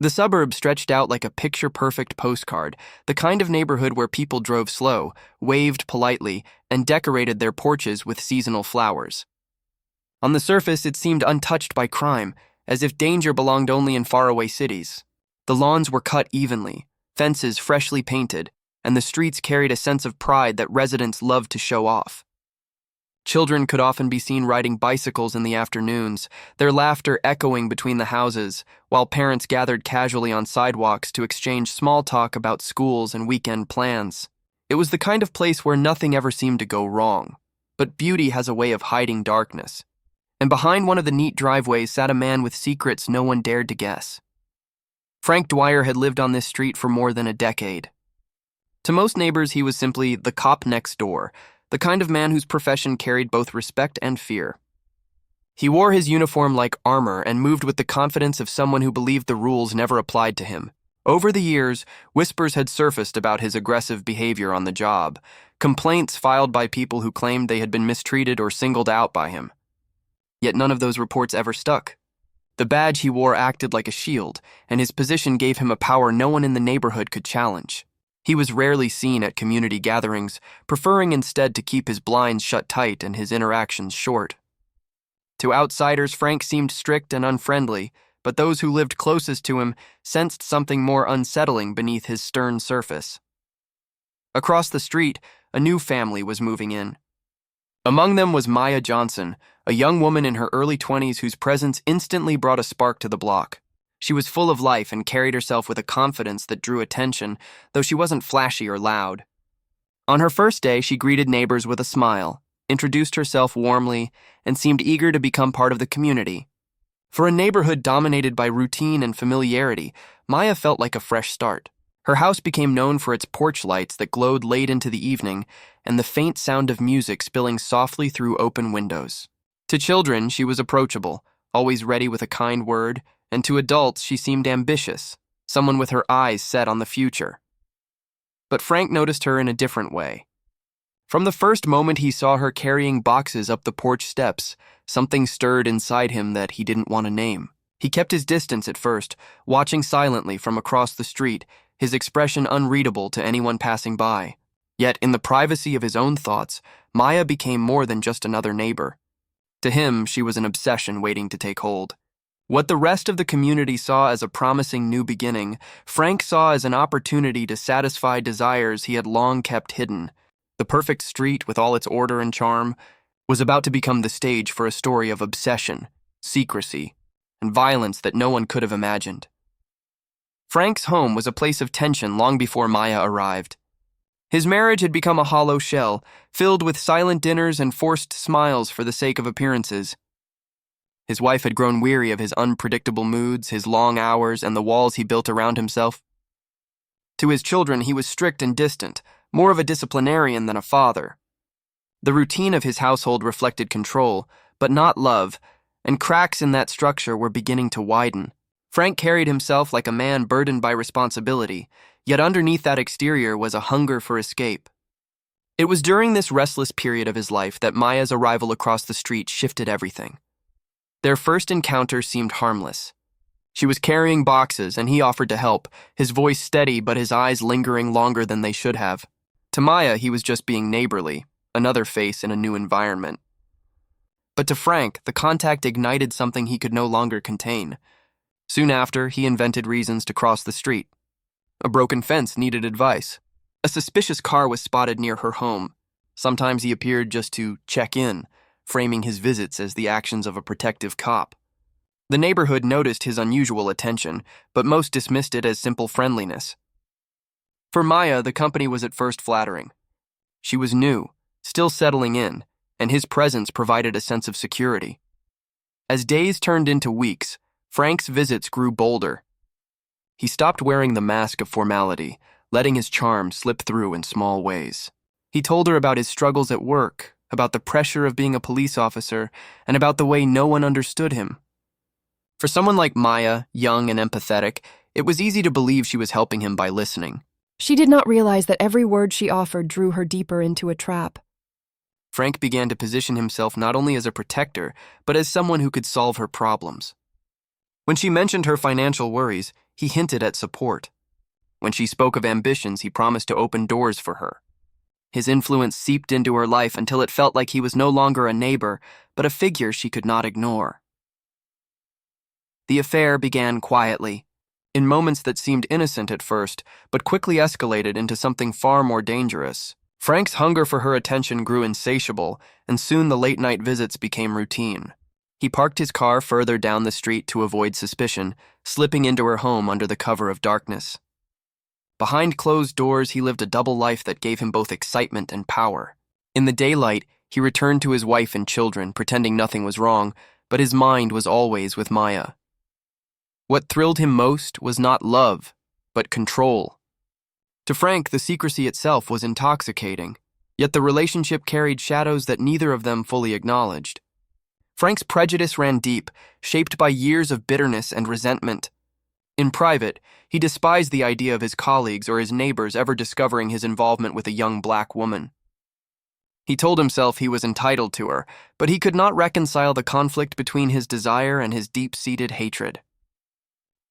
The suburb stretched out like a picture-perfect postcard, the kind of neighborhood where people drove slow, waved politely, and decorated their porches with seasonal flowers. On the surface, it seemed untouched by crime, as if danger belonged only in faraway cities. The lawns were cut evenly, fences freshly painted, and the streets carried a sense of pride that residents loved to show off. Children could often be seen riding bicycles in the afternoons, their laughter echoing between the houses, while parents gathered casually on sidewalks to exchange small talk about schools and weekend plans. It was the kind of place where nothing ever seemed to go wrong. But beauty has a way of hiding darkness. And behind one of the neat driveways sat a man with secrets no one dared to guess. Frank Dwyer had lived on this street for more than a decade. To most neighbors, he was simply the cop next door, the kind of man whose profession carried both respect and fear. He wore his uniform like armor and moved with the confidence of someone who believed the rules never applied to him. Over the years, whispers had surfaced about his aggressive behavior on the job, complaints filed by people who claimed they had been mistreated or singled out by him. Yet none of those reports ever stuck. The badge he wore acted like a shield, and his position gave him a power no one in the neighborhood could challenge. He was rarely seen at community gatherings, preferring instead to keep his blinds shut tight and his interactions short. To outsiders, Frank seemed strict and unfriendly, but those who lived closest to him sensed something more unsettling beneath his stern surface. Across the street, a new family was moving in. Among them was Maya Johnson, a young woman in her early 20s whose presence instantly brought a spark to the block. She was full of life and carried herself with a confidence that drew attention, though she wasn't flashy or loud. On her first day, she greeted neighbors with a smile, introduced herself warmly, and seemed eager to become part of the community. For a neighborhood dominated by routine and familiarity, Maya felt like a fresh start. Her house became known for its porch lights that glowed late into the evening and the faint sound of music spilling softly through open windows. To children, she was approachable, always ready with a kind word, and to adults, she seemed ambitious, someone with her eyes set on the future. But Frank noticed her in a different way. From the first moment he saw her carrying boxes up the porch steps, something stirred inside him that he didn't want to name. He kept his distance at first, watching silently from across the street, his expression unreadable to anyone passing by. Yet, in the privacy of his own thoughts, Maya became more than just another neighbor. To him, she was an obsession waiting to take hold. What the rest of the community saw as a promising new beginning, Frank saw as an opportunity to satisfy desires he had long kept hidden. The perfect street, with all its order and charm, was about to become the stage for a story of obsession, secrecy, and violence that no one could have imagined. Frank's home was a place of tension long before Maya arrived. His marriage had become a hollow shell, filled with silent dinners and forced smiles for the sake of appearances. His wife had grown weary of his unpredictable moods, his long hours, and the walls he built around himself. To his children, he was strict and distant, more of a disciplinarian than a father. The routine of his household reflected control, but not love, and cracks in that structure were beginning to widen. Frank carried himself like a man burdened by responsibility, yet underneath that exterior was a hunger for escape. It was during this restless period of his life that Maya's arrival across the street shifted everything. Their first encounter seemed harmless. She was carrying boxes, and he offered to help, his voice steady but his eyes lingering longer than they should have. To Maya, he was just being neighborly, another face in a new environment. But to Frank, the contact ignited something he could no longer contain. Soon after, he invented reasons to cross the street. A broken fence needed advice. A suspicious car was spotted near her home. Sometimes he appeared just to check in, framing his visits as the actions of a protective cop. The neighborhood noticed his unusual attention, but most dismissed it as simple friendliness. For Maya, the company was at first flattering. She was new, still settling in, and his presence provided a sense of security. As days turned into weeks, Frank's visits grew bolder. He stopped wearing the mask of formality, letting his charm slip through in small ways. He told her about his struggles at work, about the pressure of being a police officer, and about the way no one understood him. For someone like Maya, young and empathetic, it was easy to believe she was helping him by listening. She did not realize that every word she offered drew her deeper into a trap. Frank began to position himself not only as a protector, but as someone who could solve her problems. When she mentioned her financial worries, he hinted at support. When she spoke of ambitions, he promised to open doors for her. His influence seeped into her life until it felt like he was no longer a neighbor, but a figure she could not ignore. The affair began quietly, in moments that seemed innocent at first, but quickly escalated into something far more dangerous. Frank's hunger for her attention grew insatiable, and soon the late-night visits became routine. He parked his car further down the street to avoid suspicion, slipping into her home under the cover of darkness. Behind closed doors, he lived a double life that gave him both excitement and power. In the daylight, he returned to his wife and children, pretending nothing was wrong, but his mind was always with Maya. What thrilled him most was not love, but control. To Frank, the secrecy itself was intoxicating, yet the relationship carried shadows that neither of them fully acknowledged. Frank's prejudice ran deep, shaped by years of bitterness and resentment. In private, he despised the idea of his colleagues or his neighbors ever discovering his involvement with a young black woman. He told himself he was entitled to her, but he could not reconcile the conflict between his desire and his deep-seated hatred.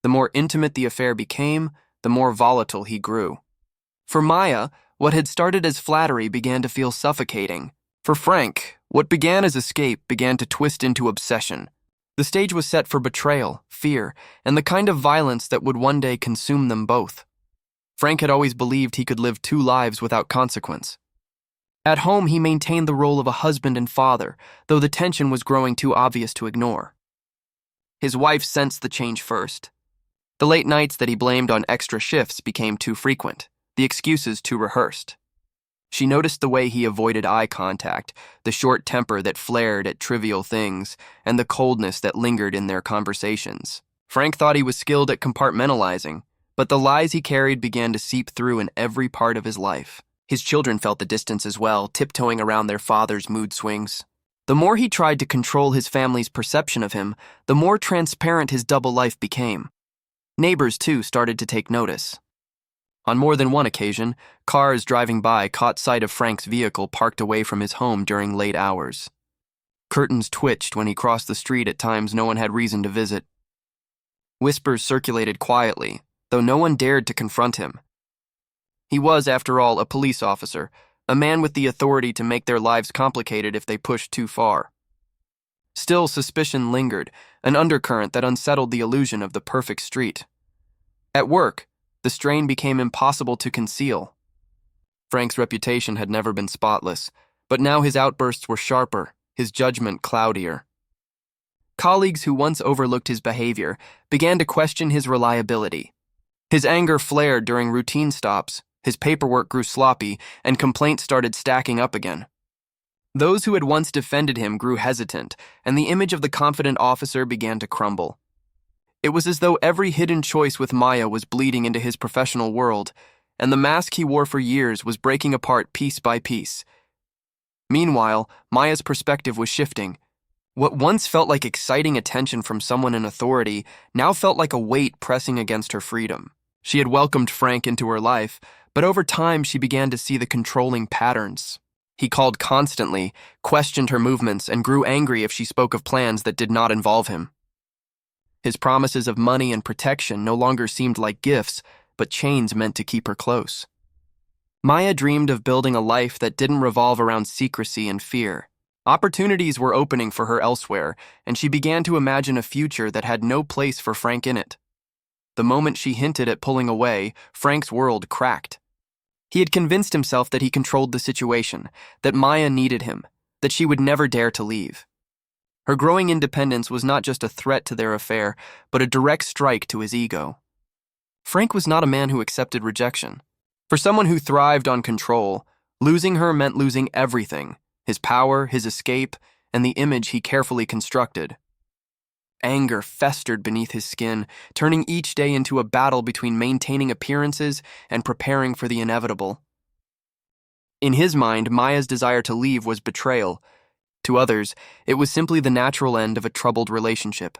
The more intimate the affair became, the more volatile he grew. For Maya, what had started as flattery began to feel suffocating. For Frank, what began as escape began to twist into obsession. The stage was set for betrayal, fear, and the kind of violence that would one day consume them both. Frank had always believed he could live two lives without consequence. At home, he maintained the role of a husband and father, though the tension was growing too obvious to ignore. His wife sensed the change first. The late nights that he blamed on extra shifts became too frequent, the excuses too rehearsed. She noticed the way he avoided eye contact, the short temper that flared at trivial things, and the coldness that lingered in their conversations. Frank thought he was skilled at compartmentalizing, but the lies he carried began to seep through in every part of his life. His children felt the distance as well, tiptoeing around their father's mood swings. The more he tried to control his family's perception of him, the more transparent his double life became. Neighbors, too, started to take notice. On more than one occasion, cars driving by caught sight of Frank's vehicle parked away from his home during late hours. Curtains twitched when he crossed the street at times no one had reason to visit. Whispers circulated quietly, though no one dared to confront him. He was, after all, a police officer, a man with the authority to make their lives complicated if they pushed too far. Still, suspicion lingered, an undercurrent that unsettled the illusion of the perfect street. At work, the strain became impossible to conceal. Frank's reputation had never been spotless, but now his outbursts were sharper, his judgment cloudier. Colleagues who once overlooked his behavior began to question his reliability. His anger flared during routine stops, his paperwork grew sloppy, and complaints started stacking up again. Those who had once defended him grew hesitant, and the image of the confident officer began to crumble. It was as though every hidden choice with Maya was bleeding into his professional world, and the mask he wore for years was breaking apart piece by piece. Meanwhile, Maya's perspective was shifting. What once felt like exciting attention from someone in authority now felt like a weight pressing against her freedom. She had welcomed Frank into her life, but over time she began to see the controlling patterns. He called constantly, questioned her movements, and grew angry if she spoke of plans that did not involve him. His promises of money and protection no longer seemed like gifts, but chains meant to keep her close. Maya dreamed of building a life that didn't revolve around secrecy and fear. Opportunities were opening for her elsewhere, and she began to imagine a future that had no place for Frank in it. The moment she hinted at pulling away, Frank's world cracked. He had convinced himself that he controlled the situation, that Maya needed him, that she would never dare to leave. Her growing independence was not just a threat to their affair, but a direct strike to his ego. Frank was not a man who accepted rejection. For someone who thrived on control, losing her meant losing everything: his power, his escape, and the image he carefully constructed. Anger festered beneath his skin, turning each day into a battle between maintaining appearances and preparing for the inevitable. In his mind, Maya's desire to leave was betrayal. To others, it was simply the natural end of a troubled relationship.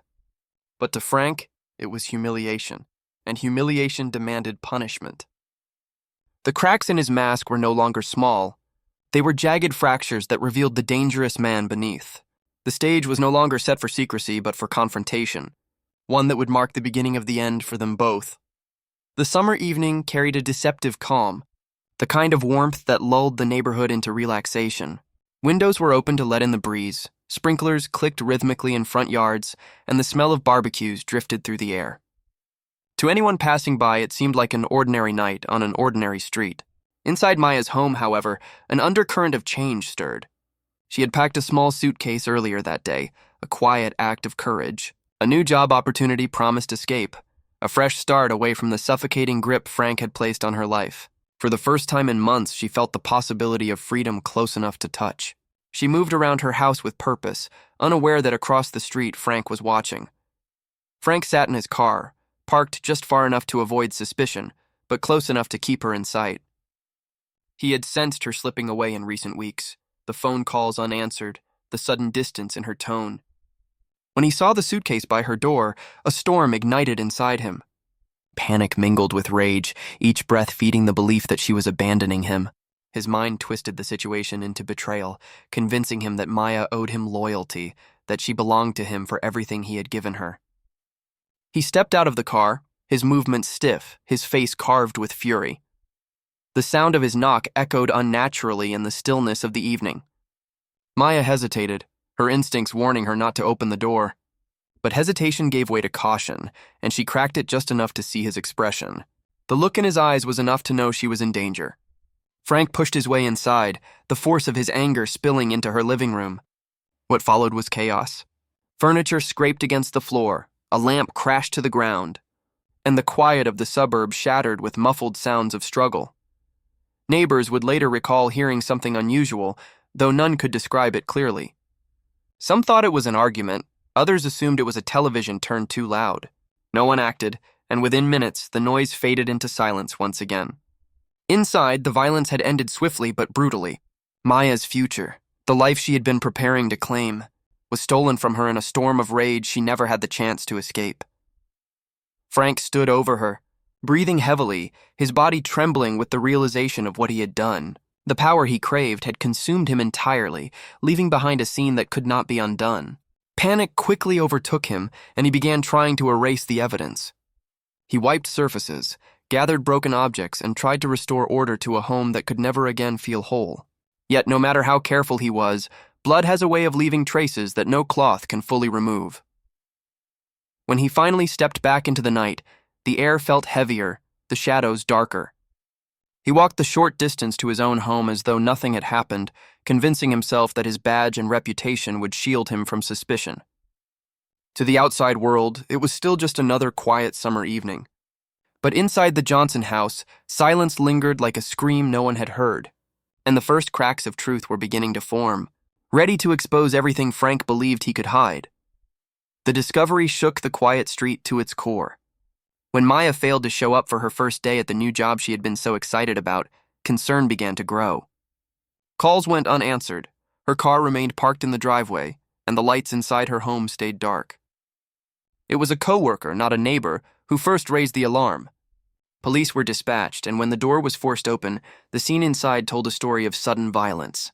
But to Frank, it was humiliation, and humiliation demanded punishment. The cracks in his mask were no longer small. They were jagged fractures that revealed the dangerous man beneath. The stage was no longer set for secrecy, but for confrontation. one that would mark the beginning of the end for them both. The summer evening carried a deceptive calm, the kind of warmth that lulled the neighborhood into relaxation. Windows were open to let in the breeze, sprinklers clicked rhythmically in front yards, and the smell of barbecues drifted through the air. To anyone passing by, it seemed like an ordinary night on an ordinary street. Inside Maya's home, however, an undercurrent of change stirred. She had packed a small suitcase earlier that day, a quiet act of courage. A new job opportunity promised escape, a fresh start away from the suffocating grip Frank had placed on her life. For the first time in months, she felt the possibility of freedom close enough to touch. She moved around her house with purpose, unaware that across the street Frank was watching. Frank sat in his car, parked just far enough to avoid suspicion, but close enough to keep her in sight. He had sensed her slipping away in recent weeks, the phone calls unanswered, the sudden distance in her tone. When he saw the suitcase by her door, a storm ignited inside him. Panic mingled with rage, each breath feeding the belief that she was abandoning him. His mind twisted the situation into betrayal, convincing him that Maya owed him loyalty, that she belonged to him for everything he had given her. He stepped out of the car, his movements stiff, his face carved with fury. The sound of his knock echoed unnaturally in the stillness of the evening. Maya hesitated, her instincts warning her not to open the door. But hesitation gave way to caution, and she cracked it just enough to see his expression. The look in his eyes was enough to know she was in danger. Frank pushed his way inside, the force of his anger spilling into her living room. What followed was chaos. Furniture scraped against the floor, a lamp crashed to the ground, and the quiet of the suburb shattered with muffled sounds of struggle. Neighbors would later recall hearing something unusual, though none could describe it clearly. Some thought it was an argument, others assumed it was a television turned too loud. No one acted, and within minutes, the noise faded into silence once again. Inside, the violence had ended swiftly but brutally. Maya's future, the life she had been preparing to claim, was stolen from her in a storm of rage she never had the chance to escape. Frank stood over her, breathing heavily, his body trembling with the realization of what he had done. The power he craved had consumed him entirely, leaving behind a scene that could not be undone. Panic quickly overtook him, and he began trying to erase the evidence. He wiped surfaces, gathered broken objects, and tried to restore order to a home that could never again feel whole. Yet no matter how careful he was, blood has a way of leaving traces that no cloth can fully remove. When he finally stepped back into the night, the air felt heavier, the shadows darker. He walked the short distance to his own home as though nothing had happened, convincing himself that his badge and reputation would shield him from suspicion. To the outside world, it was still just another quiet summer evening. But inside the Johnson house, silence lingered like a scream no one had heard, and the first cracks of truth were beginning to form, ready to expose everything Frank believed he could hide. The discovery shook the quiet street to its core. When Maya failed to show up for her first day at the new job she had been so excited about, concern began to grow. Calls went unanswered, her car remained parked in the driveway, and the lights inside her home stayed dark. It was a coworker, not a neighbor, who first raised the alarm. Police were dispatched, and when the door was forced open, the scene inside told a story of sudden violence.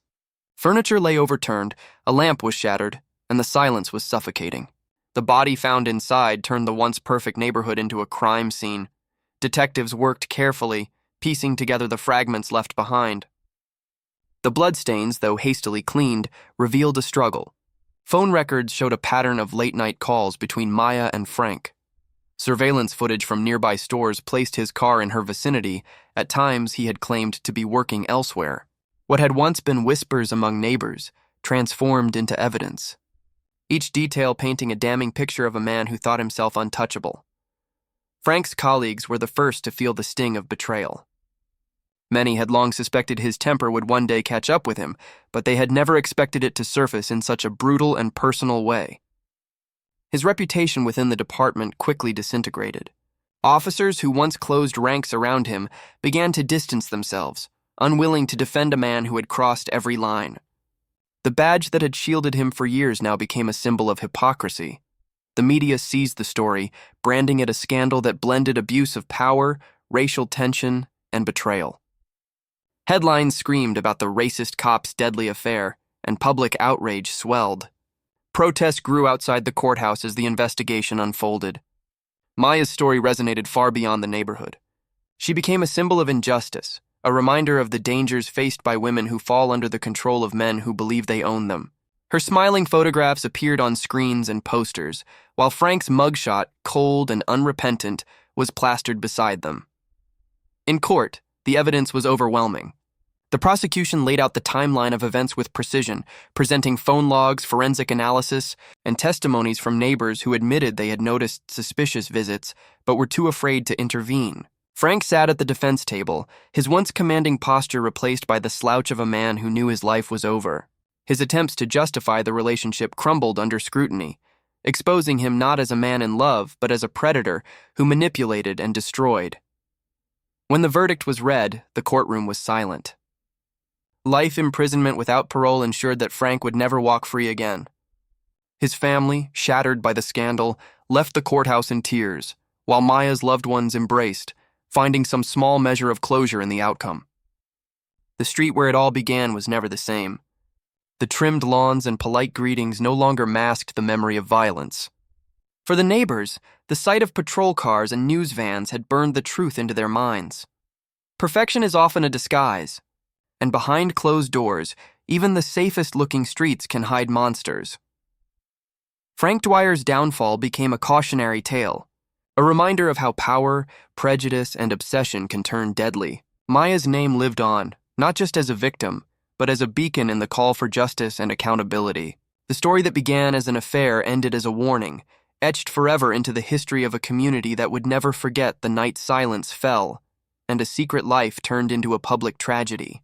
Furniture lay overturned, a lamp was shattered, and the silence was suffocating. The body found inside turned the once perfect neighborhood into a crime scene. Detectives worked carefully, piecing together the fragments left behind. The bloodstains, though hastily cleaned, revealed a struggle. Phone records showed a pattern of late-night calls between Maya and Frank. Surveillance footage from nearby stores placed his car in her vicinity. At times, he had claimed to be working elsewhere. What had once been whispers among neighbors transformed into evidence, each detail painting a damning picture of a man who thought himself untouchable. Frank's colleagues were the first to feel the sting of betrayal. Many had long suspected his temper would one day catch up with him, but they had never expected it to surface in such a brutal and personal way. His reputation within the department quickly disintegrated. Officers who once closed ranks around him began to distance themselves, unwilling to defend a man who had crossed every line. The badge that had shielded him for years now became a symbol of hypocrisy. The media seized the story, branding it a scandal that blended abuse of power, racial tension, and betrayal. Headlines screamed about the racist cop's deadly affair, and public outrage swelled. Protests grew outside the courthouse as the investigation unfolded. Maya's story resonated far beyond the neighborhood. She became a symbol of injustice, a reminder of the dangers faced by women who fall under the control of men who believe they own them. Her smiling photographs appeared on screens and posters, while Frank's mugshot, cold and unrepentant, was plastered beside them. In court, the evidence was overwhelming. The prosecution laid out the timeline of events with precision, presenting phone logs, forensic analysis, and testimonies from neighbors who admitted they had noticed suspicious visits but were too afraid to intervene. Frank sat at the defense table, his once commanding posture replaced by the slouch of a man who knew his life was over. His attempts to justify the relationship crumbled under scrutiny, exposing him not as a man in love but as a predator who manipulated and destroyed. When the verdict was read, the courtroom was silent. Life imprisonment without parole ensured that Frank would never walk free again. His family, shattered by the scandal, left the courthouse in tears, while Maya's loved ones embraced, finding some small measure of closure in the outcome. The street where it all began was never the same. The trimmed lawns and polite greetings no longer masked the memory of violence. For the neighbors, the sight of patrol cars and news vans had burned the truth into their minds. Perfection is often a disguise, and behind closed doors, even the safest-looking streets can hide monsters. Frank Dwyer's downfall became a cautionary tale, a reminder of how power, prejudice, and obsession can turn deadly. Maya's name lived on, not just as a victim, but as a beacon in the call for justice and accountability. The story that began as an affair ended as a warning, etched forever into the history of a community that would never forget the night silence fell, and a secret life turned into a public tragedy.